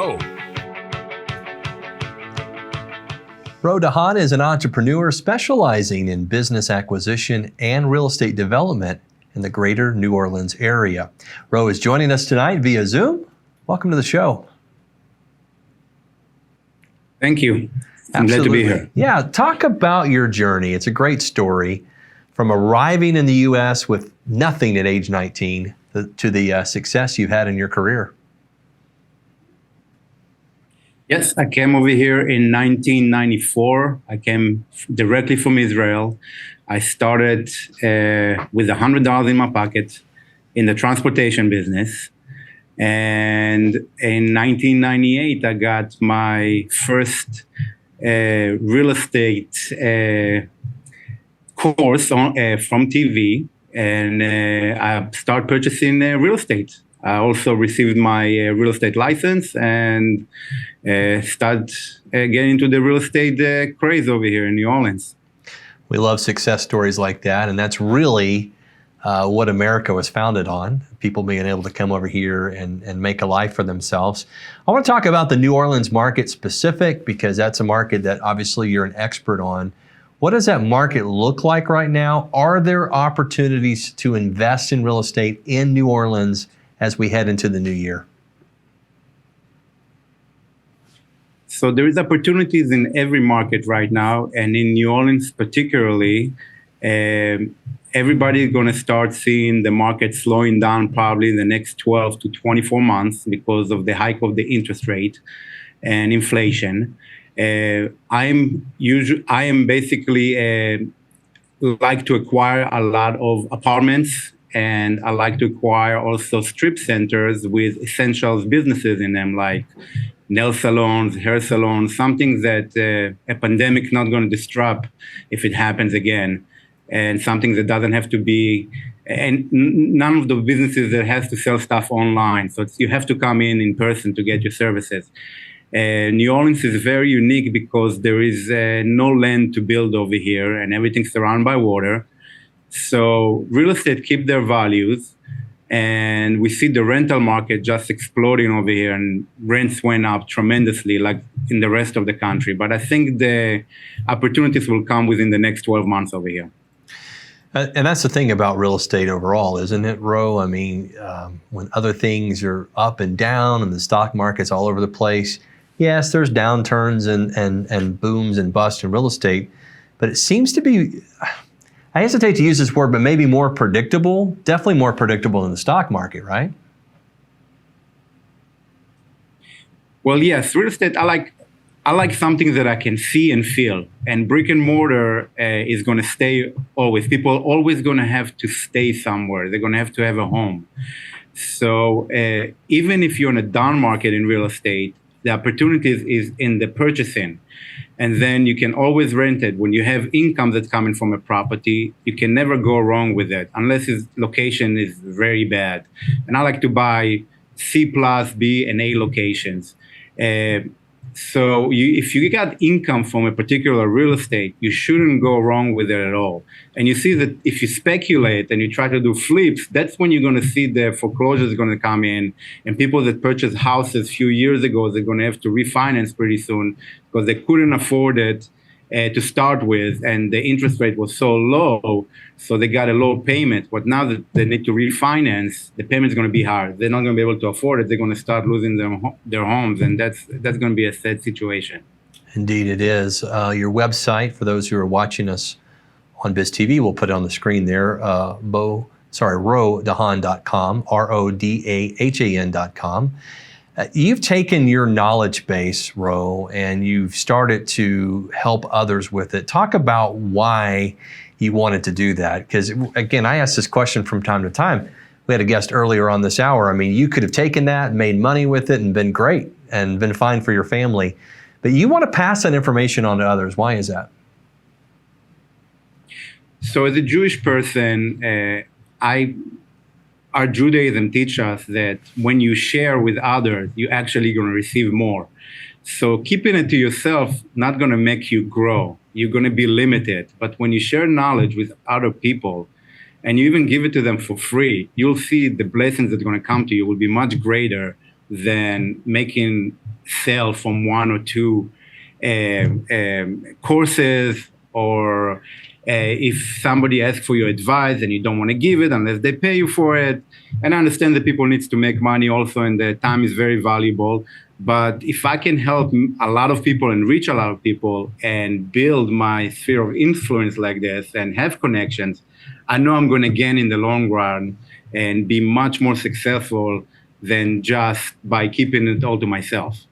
Roe. Roe Dahan is an entrepreneur specializing in business acquisition and real estate development in the greater New Orleans area. Roe is joining us tonight via Zoom. Welcome to the show. Thank you. I'm glad to be here. Yeah, talk about your journey. It's a great story from arriving in the U.S. with nothing at age 19 to the success you've had in your career. Yes, I came over here in 1994. I came directly from Israel. I started with $100 in my pocket in the transportation business. And in 1998, I got my first real estate course from TV, and I started purchasing real estate. I also received my real estate license and started getting into the real estate craze over here in New Orleans. We love success stories like that, and that's really what America was founded on, people being able to come over here and make a life for themselves. I want to talk about the New Orleans market specific, because that's a market that obviously you're an expert on. What does that market look like right now? Are there opportunities to invest in real estate in New Orleans as we head into the new year? So there is opportunities in every market right now, and in New Orleans particularly. Everybody is going to start seeing the market slowing down probably in the next 12 to 24 months because of the hike of the interest rate and inflation. I am basically like to acquire a lot of apartments, and I like to acquire also strip centers with essentials businesses in them, like nail salons, hair salons, something that a pandemic not going to disrupt if it happens again. And something that doesn't have to be, and none of the businesses that has to sell stuff online. So you have to come in person to get your services. New Orleans is very unique because there is no land to build over here, and everything's surrounded by water. So real estate keep their values, and we see the rental market just exploding over here, and rents went up tremendously like in the rest of the country. But I think the opportunities will come within the next 12 months over here. And that's the thing about real estate overall, isn't it, Roe? I mean, when other things are up and down and the stock market's all over the place, yes, there's downturns and booms and busts in real estate, but it seems to be, I hesitate to use this word, but maybe more predictable, definitely more predictable than the stock market, right? Well, yes, real estate, I like something that I can see and feel, and brick and mortar is going to stay always. People are always going to have to stay somewhere. They're going to have a home. So even if you're in a down market in real estate, the opportunities is in the purchasing. And then you can always rent it. When you have income that's coming from a property, you can never go wrong with it, unless its location is very bad. And I like to buy C+, B, and A locations. So if you got income from a particular real estate, you shouldn't go wrong with it at all. And you see that if you speculate and you try to do flips, that's when you're going to see the foreclosures going to come in. And people that purchased houses a few years ago, they're going to have to refinance pretty soon because they couldn't afford it to start with. And the interest rate was so low, so they got a low payment. But now that they need to refinance, the payment is going to be hard. They're not going to be able to afford it. They're going to start losing their homes, and that's going to be a sad situation. Indeed, it is. Your website, for those who are watching us on Biztv, we'll put it on the screen there. RoDahan.com, RoDahan.com. You've taken your knowledge base, Roe, and you've started to help others with it. Talk about why you wanted to do that. Because, again, I ask this question from time to time. We had a guest earlier on this hour. I mean, you could have taken that and made money with it and been great and been fine for your family. But you want to pass that information on to others. Why is that? So as a Jewish person, our Judaism teaches us that when you share with others, you're actually going to receive more. So keeping it to yourself not going to make you grow. You're going to be limited. But when you share knowledge with other people, and you even give it to them for free, you'll see the blessings that are going to come to you will be much greater than making sell from one or two courses, or if somebody asks for your advice and you don't want to give it unless they pay you for it. And I understand that people need to make money also, and the time is very valuable. But if I can help a lot of people and reach a lot of people and build my sphere of influence like this and have connections, I know I'm going to gain in the long run and be much more successful than just by keeping it all to myself.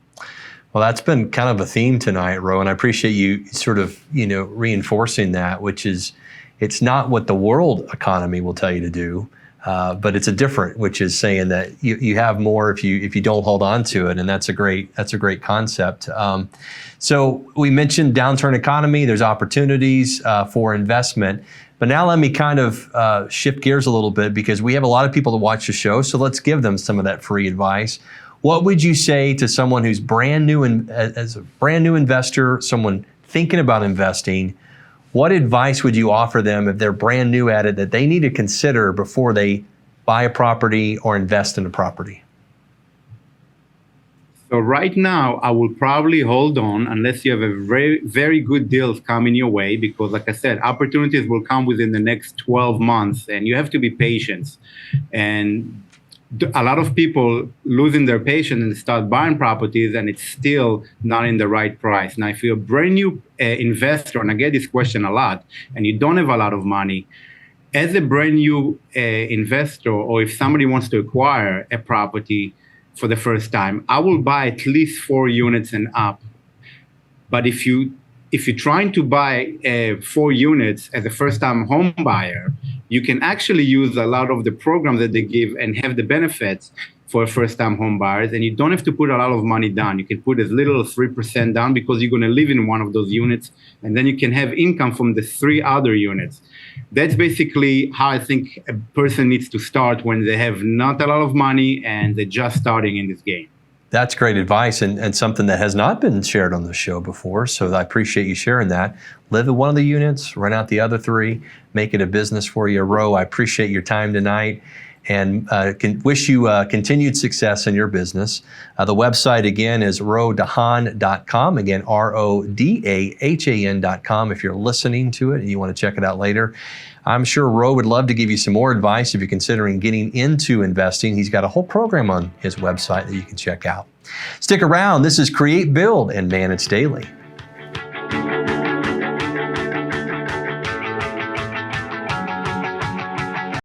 Well, that's been kind of a theme tonight, Ro, and I appreciate you sort of, reinforcing that, which is it's not what the world economy will tell you to do, but it's a different, which is saying that you have more if you don't hold on to it, and that's a great concept. So we mentioned downturn economy. There's opportunities for investment, but now let me kind of shift gears a little bit, because we have a lot of people that watch the show. So let's give them some of that free advice. What would you say to someone who's brand new as a brand new investor, someone thinking about investing? What advice would you offer them if they're brand new at it that they need to consider before they buy a property or invest in a property? So right now, I will probably hold on unless you have a very, very good deals coming your way, because like I said, opportunities will come within the next 12 months and you have to be patient. And a lot of people losing their patience and start buying properties and it's still not in the right price. Now, if you're a brand new investor, and I get this question a lot, and you don't have a lot of money, as a brand new investor, or if somebody wants to acquire a property for the first time, I will buy at least 4 units and up. But if you're trying to buy 4 units as a first-time home buyer, you can actually use a lot of the programs that they give and have the benefits for first-time home buyers, and you don't have to put a lot of money down. You can put as little as 3% down, because you're going to live in one of those units, and then you can have income from the 3 other units. That's basically how I think a person needs to start when they have not a lot of money and they're just starting in this game. That's great advice, and something that has not been shared on the show before, so I appreciate you sharing that. Live in one of the units, rent out the other 3, make it a business for you. Ro, I appreciate your time tonight, and wish you continued success in your business. The website, again, is rodahan.com. Again, RODAHAN.com if you're listening to it and you want to check it out later. I'm sure Ro would love to give you some more advice if you're considering getting into investing. He's got a whole program on his website that you can check out. Stick around. This is Create, Build, and Manage Daily.